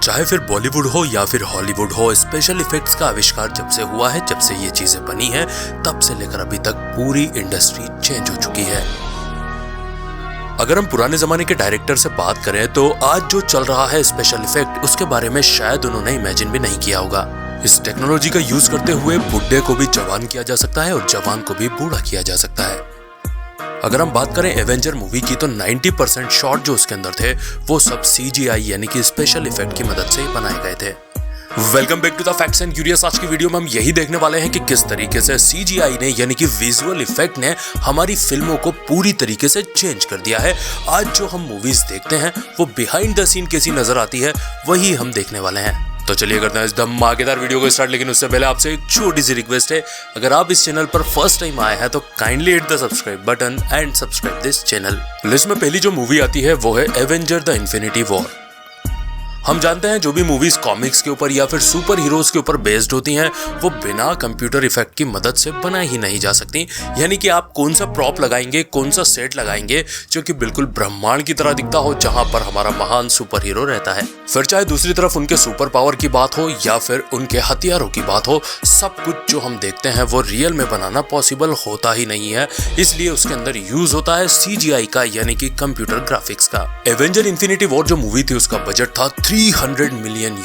चाहे फिर बॉलीवुड हो या फिर हॉलीवुड हो, स्पेशल इफेक्ट्स का आविष्कार जब से हुआ है, जब से ये चीजें बनी हैं, तब से लेकर अभी तक पूरी इंडस्ट्री चेंज हो चुकी है। अगर हम पुराने जमाने के डायरेक्टर से बात करें तो आज जो चल रहा है स्पेशल इफेक्ट, उसके बारे में शायद उन्होंने इमेजिन भी नहीं किया होगा। इस टेक्नोलॉजी का यूज करते हुए बुढ़े को भी जवान किया जा सकता है और जवान को भी बूढ़ा किया जा सकता है। अगर हम बात करें एवेंजर मूवी की तो 90% शॉट जो उसके अंदर थे वो सब CGI यानी कि स्पेशल इफेक्ट की मदद से ही बनाए गए थे। Welcome back to the facts and curious. आज की वीडियो में हम यही देखने वाले हैं कि किस तरीके से CGI ने यानी कि विजुअल इफेक्ट ने हमारी फिल्मों को पूरी तरीके से चेंज कर दिया है। आज जो हम मूवीज देखते हैं वो बिहाइंड द सीन कैसी नजर आती है वही हम देखने वाले हैं। तो चलिए करते हैं इस धमाकेदार वीडियो को स्टार्ट, लेकिन उससे पहले आपसे एक छोटी सी रिक्वेस्ट है। अगर आप इस चैनल पर फर्स्ट टाइम आए हैं तो kindly hit the subscribe button and subscribe this channel. List में पहली जो मूवी आती है वो है एवेंजर द इन्फिनिटी वॉर। हम जानते हैं जो भी मूवीज कॉमिक्स के ऊपर या फिर सुपर हीरोज के ऊपर बेस्ड होती हैं वो बिना कंप्यूटर इफेक्ट की मदद से बनाई ही नहीं जा सकती। यानी कि आप कौन सा प्रॉप लगाएंगे, कौन सा सेट लगाएंगे जो कि बिल्कुल ब्रह्मांड की तरह दिखता हो, जहां पर हमारा महान सुपर हीरो रहता है। फिर चाहे दूसरी तरफ उनके सुपर पावर की बात हो या फिर उनके हथियारों की बात हो, सब कुछ जो हम देखते हैं वो रियल में बनाना पॉसिबल होता ही नहीं है। इसलिए उसके अंदर यूज होता है CGI का यानी कि कंप्यूटर ग्राफिक्स का। एवेंजर इन्फिनिटी वॉर जो मूवी थी उसका बजट था $300 मिलियन,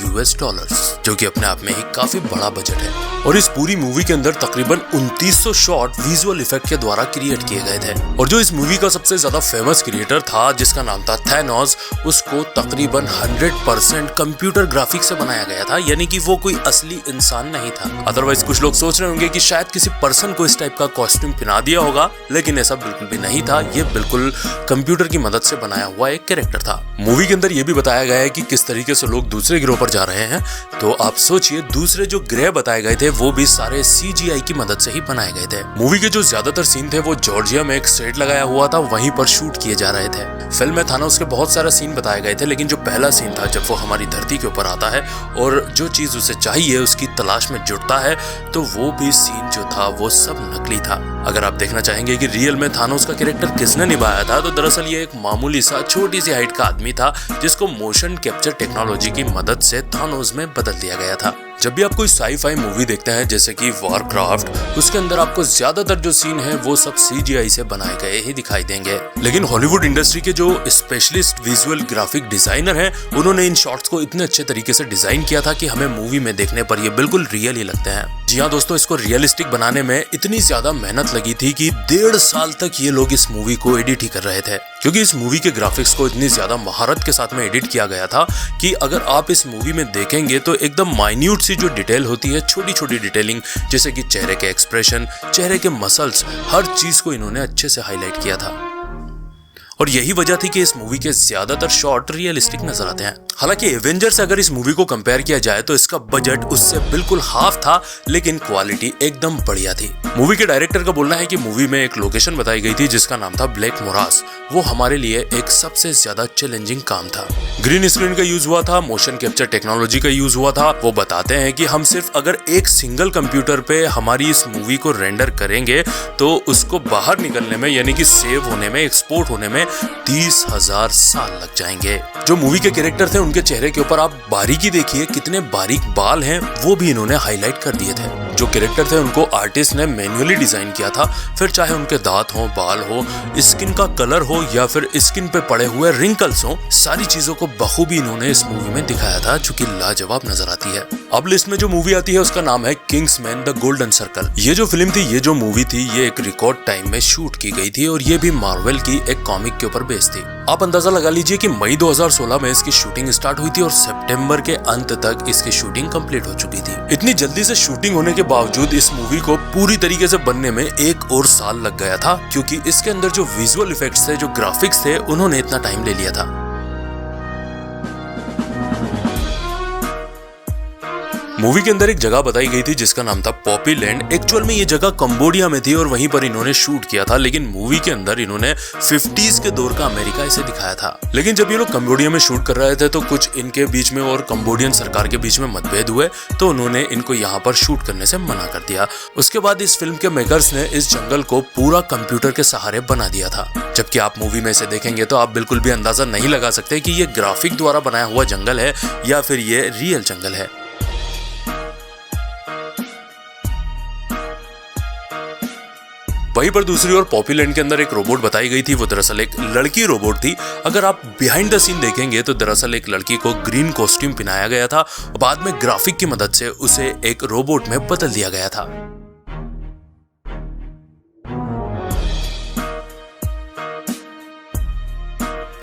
जो कि अपने आप में ही काफी बड़ा बजट है। और इस पूरी मूवी के अंदर तकरीबन 2900 शॉट विजुअल इफेक्ट के द्वारा क्रिएट किए गए थे। और जो इस मूवी का सबसे ज्यादा फेमस क्रिएटर था जिसका नाम था थैनोस, उसको तकरीबन 100% कंप्यूटर ग्राफिक्स से बनाया गया था, यानी कि वो कोई असली इंसान नहीं था। अदरवाइज कुछ लोग सोच रहे होंगे कि शायद किसी पर्सन को इस टाइप का कॉस्ट्यूम पहना दिया होगा, लेकिन ऐसा बिल्कुल भी नहीं था। ये बिल्कुल कंप्यूटर की मदद से बनाया हुआ एक कैरेक्टर था। मूवी के अंदर ये भी बताया गया है कि किस तरीके से लोग दूसरे ग्रहों पर जा रहे हैं। तो आप सोचिए, दूसरे जो ग्रह बताए गए थे वो भी सारे CGI की मदद से ही बनाए गए थे। मूवी के जो ज्यादातर सीन थे वो जॉर्जिया में एक सेट लगाया हुआ था, वहीं पर शूट किए जा रहे थे। फिल्म में थानोस के बहुत सारे सीन बताए गए थे, लेकिन जो पहला सीन था जब वो हमारी धरती के ऊपर आता है और जो चीज उसे चाहिए उसकी तलाश में जुटता है, तो वो भी सीन जो था वो सब नकली था। अगर आप देखना चाहेंगे कि रियल में थानोस का कैरेक्टर किसने निभाया था, तो दरअसल ये एक मामूली सा छोटी सी हाइट का आदमी था जिसको मोशन कैप्चर टेक्नोलॉजी की मदद से थानोस में बदल दिया गया था। जब भी आप कोई साई-फाई मूवी देखते हैं जैसे कि वॉरक्राफ्ट, उसके अंदर आपको ज्यादातर जो सीन है वो सब CGI से बनाए गए ही दिखाई देंगे। लेकिन हॉलीवुड इंडस्ट्री के जो स्पेशलिस्ट विजुअल ग्राफिक डिजाइनर हैं, उन्होंने इन शॉट्स को इतने अच्छे तरीके से डिजाइन किया था कि हमें मूवी में देखने पर ये बिल्कुल रियल ही लगते हैं। जी हाँ दोस्तों, इसको रियलिस्टिक बनाने में इतनी ज्यादा मेहनत लगी थी कि 1.5 साल तक ये लोग इस मूवी को एडिट ही कर रहे थे, क्योंकि इस मूवी के ग्राफिक्स को इतनी ज्यादा महारत के साथ में एडिट किया गया था कि अगर आप इस मूवी में देखेंगे तो एकदम माइन्यूट सी जो डिटेल होती है, छोटी छोटी डिटेलिंग, जैसे कि चेहरे के एक्सप्रेशन, चेहरे के मसल्स, हर चीज को इन्होंने अच्छे से हाईलाइट किया था। और यही वजह थी कि इस मूवी के ज्यादातर शॉट रियलिस्टिक नजर आते हैं। हालांकि एवेंजर से अगर इस मूवी को कंपेयर किया जाए तो इसका बजट उससे बिल्कुल हाफ था, लेकिन क्वालिटी एकदम बढ़िया थी। मूवी के डायरेक्टर का बोलना है कि मूवी में एक लोकेशन बताई गई थी जिसका नाम था ब्लैक मोरास। वो हमारे लिए एक सबसे ज्यादा चैलेंजिंग काम था। ग्रीन स्क्रीन का यूज हुआ था, मोशन कैप्चर टेक्नोलॉजी का यूज हुआ था। वो बताते हैं कि हम सिर्फ अगर एक सिंगल कंप्यूटर पे हमारी इस मूवी को रेंडर करेंगे तो उसको बाहर निकलने में यानी कि सेव होने में, एक्सपोर्ट होने में 30,000 साल लग जाएंगे। जो मूवी के कैरेक्टर थे उनके चेहरे के ऊपर आप बारीकी देखिए, कितने बारीक बाल हैं वो भी इन्होंने हाईलाइट कर दिए थे। जो कैरेक्टर थे उनको आर्टिस्ट ने मैन्युअली डिजाइन किया था। फिर चाहे उनके दांत हो, बाल हो, स्किन का कलर हो या फिर स्किन पे पड़े हुए रिंकल्स हो, सारी चीजों को बखूबी इन्होंने इस मूवी में दिखाया था, जो कि लाजवाब नजर आती है। अब लिस्ट में जो मूवी आती है उसका नाम है किंग्समैन द गोल्डन सर्कल। ये जो फिल्म थी, ये जो मूवी थी, ये एक रिकॉर्ड टाइम में शूट की गई थी और ये भी मार्वल की एक कॉमिक के ऊपर बेस्ड थी। आप अंदाजा लगा लीजिए कि मई 2016 में इसकी शूटिंग स्टार्ट हुई थी और सितंबर के अंत तक इसकी शूटिंग कंप्लीट हो चुकी थी। इतनी जल्दी से शूटिंग होने के बावजूद इस मूवी को पूरी तरीके से बनने में 1 और साल लग गया था, क्योंकि इसके अंदर जो विजुअल इफेक्ट्स थे, जो ग्राफिक्स थे, उन्होंने इतना टाइम ले लिया था। मूवी के अंदर एक जगह बताई गई थी जिसका नाम था पॉपी लैंड। एक्चुअल में ये जगह कंबोडिया में थी और वहीं पर इन्होंने शूट किया था, लेकिन मूवी के अंदर इन्होंने 50s के दौर का अमेरिका इसे दिखाया था। लेकिन जब ये लोग कंबोडिया में शूट कर रहे थे तो कुछ इनके बीच में और कंबोडियन सरकार के बीच में मतभेद हुए, तो उन्होंने इनको यहाँ पर शूट करने से मना कर दिया। उसके बाद इस फिल्म के मेकर्स ने इस जंगल को पूरा कंप्यूटर के सहारे बना दिया था। जबकि आप मूवी में इसे देखेंगे तो आप बिल्कुल भी अंदाजा नहीं लगा सकते कि ये ग्राफिक द्वारा बनाया हुआ जंगल है या फिर ये रियल जंगल है। वहीं पर दूसरी ओर पॉपी लैंड के अंदर एक रोबोट बताई गई थी, वो दरअसल एक लड़की रोबोट थी। अगर आप बिहाइंड द सीन देखेंगे तो दरअसल एक लड़की को ग्रीन कॉस्ट्यूम पहनाया गया था, बाद में ग्राफिक की मदद से उसे एक रोबोट में बदल दिया गया था।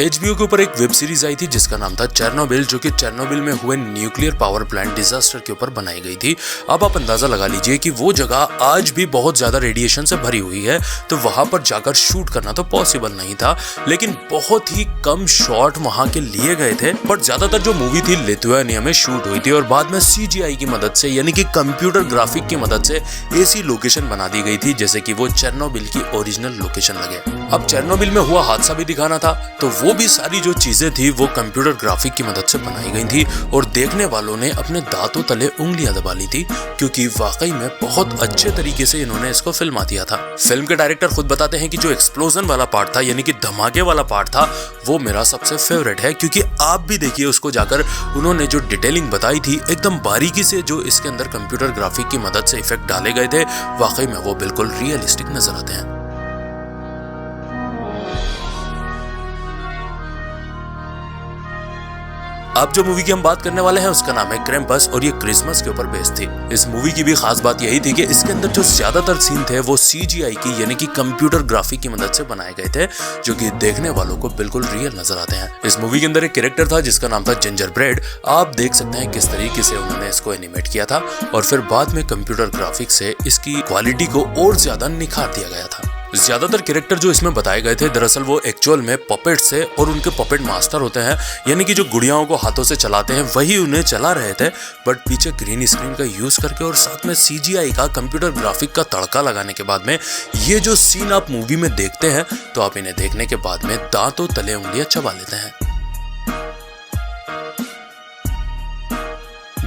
HBO के ऊपर एक वेब सीरीज आई थी जिसका नाम था चेर्नोबिल, जो कि चेर्नोबिल में हुए न्यूक्लियर पावर प्लांट डिजास्टर के ऊपर बनाई गई थी। अब आप अंदाजा लगा लीजिए कि वो जगह आज भी बहुत ज्यादा रेडिएशन से भरी हुई है, तो वहां पर जाकर शूट करना तो पॉसिबल नहीं था। लेकिन बहुत ही कम शॉट वहां के लिए गए थे, बट ज्यादातर जो मूवी थी लिथुआनिया में शूट हुई थी और बाद में CGI की मदद से यानी कि कंप्यूटर ग्राफिक की मदद से ऐसी लोकेशन बना दी गई थी जैसे कि वो चेर्नोबिल की ओरिजिनल लोकेशन लगे। अब चेर्नोबिल में हुआ हादसा भी दिखाना था, तो वो भी सारी जो चीजें थी वो कंप्यूटर ग्राफिक की मदद से बनाई गई थी और देखने वालों ने अपने दांतों तले उंगलियां दबा ली थी, क्योंकि वाकई में बहुत अच्छे तरीके से इन्होंने इसको फिल्मा दिया था। फिल्म के डायरेक्टर खुद बताते हैं कि जो एक्सप्लोजन वाला पार्ट था यानी कि धमाके वाला पार्ट था वो मेरा सबसे फेवरेट है, क्योंकि आप भी देखिए उसको जाकर, उन्होंने जो डिटेलिंग बताई थी एकदम बारीकी से, जो इसके अंदर कंप्यूटर ग्राफिक की मदद से इफेक्ट डाले गए थे, वाकई में वो बिल्कुल रियलिस्टिक नजर आते हैं। अब जो मूवी की हम बात करने वाले हैं उसका नाम है क्रैम्पस और ये क्रिसमस के ऊपर बेस्ड थी। इस मूवी की भी खास बात यही थी कि इसके अंदर जो ज्यादातर सीन थे वो CGI की यानी कि कंप्यूटर ग्राफिक की मदद से बनाए गए थे, जो कि देखने वालों को बिल्कुल रियल नजर आते हैं। इस मूवी के अंदर एक कैरेक्टर था जिसका नाम था जिंजर ब्रेड। आप देख सकते हैं किस तरीके से उन्होंने इसको एनिमेट किया था और फिर बाद में कंप्यूटर ग्राफिक से इसकी क्वालिटी को और ज्यादा निखार दिया गया था। ज्यादातर कैरेक्टर जो इसमें बताए गए थे दरअसल वो एक्चुअल में पपेट्स है और उनके पपेट मास्टर होते हैं, यानी कि जो गुड़ियाओं को हाथों से चलाते हैं वही उन्हें चला रहे थे, बट पीछे ग्रीन स्क्रीन का यूज करके और साथ में CGI का कंप्यूटर ग्राफिक का तड़का लगाने के बाद में ये जो सीन आप मूवी में देखते हैं तो आप इन्हें देखने के बाद में दांतों तले उंगलियां चबा लेते हैं।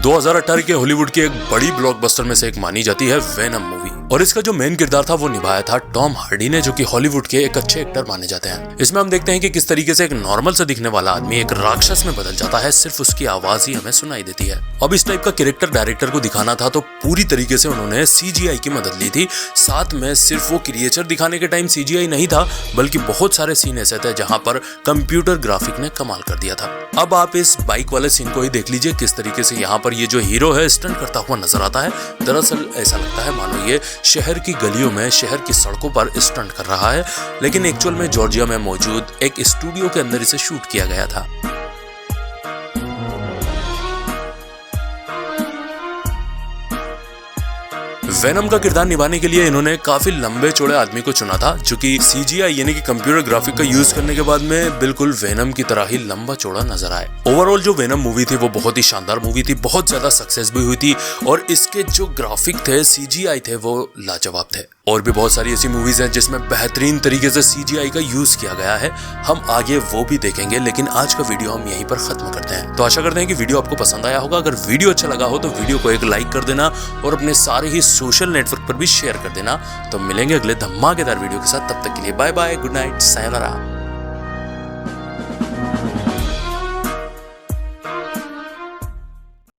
2018 के हॉलीवुड की एक बड़ी ब्लॉकबस्टर में से एक मानी जाती है वेनम मूवी, और इसका जो मेन किरदार था वो निभाया था टॉम हार्डी ने, जो कि हॉलीवुड के एक अच्छे एक्टर माने जाते हैं। इसमें हम देखते हैं कि किस तरीके से एक नॉर्मल से दिखने वाला आदमी एक राक्षस में बदल जाता है, सिर्फ उसकी आवाज ही हमें सुनाई देती है। अब इस टाइप का कैरेक्टर डायरेक्टर को दिखाना था तो पूरी तरीके से उन्होंने CGI की मदद ली थी। साथ में सिर्फ वो क्रिएचर दिखाने के टाइम CGI नहीं था, बल्कि बहुत सारे सीन ऐसे थे जहां पर कंप्यूटर ग्राफिक ने कमाल कर दिया था। अब आप इस बाइक वाले सीन को ही देख लीजिए, किस तरीके से यहाँ पर ये जो हीरो है स्टंट करता हुआ नजर आता है। दरअसल ऐसा लगता है मानो ये शहर की गलियों में, शहर की सड़कों पर स्टंट कर रहा है, लेकिन एक्चुअल में जॉर्जिया में मौजूद एक स्टूडियो के अंदर इसे शूट किया गया था। वेनम का किरदार निभाने के लिए इन्होंने काफी लंबे चौड़े आदमी को चुना था, जो कि CGI यानी कि कंप्यूटर ग्राफिक का यूज करने के बाद में बिल्कुल वेनम की तरह ही लंबा चौड़ा नजर आए। ओवरऑल जो वेनम मूवी थी वो बहुत ही शानदार मूवी थी, बहुत ज्यादा सक्सेस भी हुई थी और इसके जो ग्राफिक थे, CGI थे, वो लाजवाब थे। और भी बहुत सारी ऐसी मूवीज हैं जिसमें बेहतरीन तरीके से CGI का यूज किया गया है, हम आगे वो भी देखेंगे, लेकिन आज का वीडियो हम यहीं पर खत्म करते हैं। तो आशा करते हैं कि वीडियो आपको पसंद आया होगा। अगर वीडियो अच्छा लगा हो तो वीडियो को एक लाइक कर देना और अपने सारे ही सोशल नेटवर्क पर भी शेयर कर देना। तो मिलेंगे अगले धमाकेदार वीडियो के साथ, तब तक के लिए bye bye, good night, sayonara.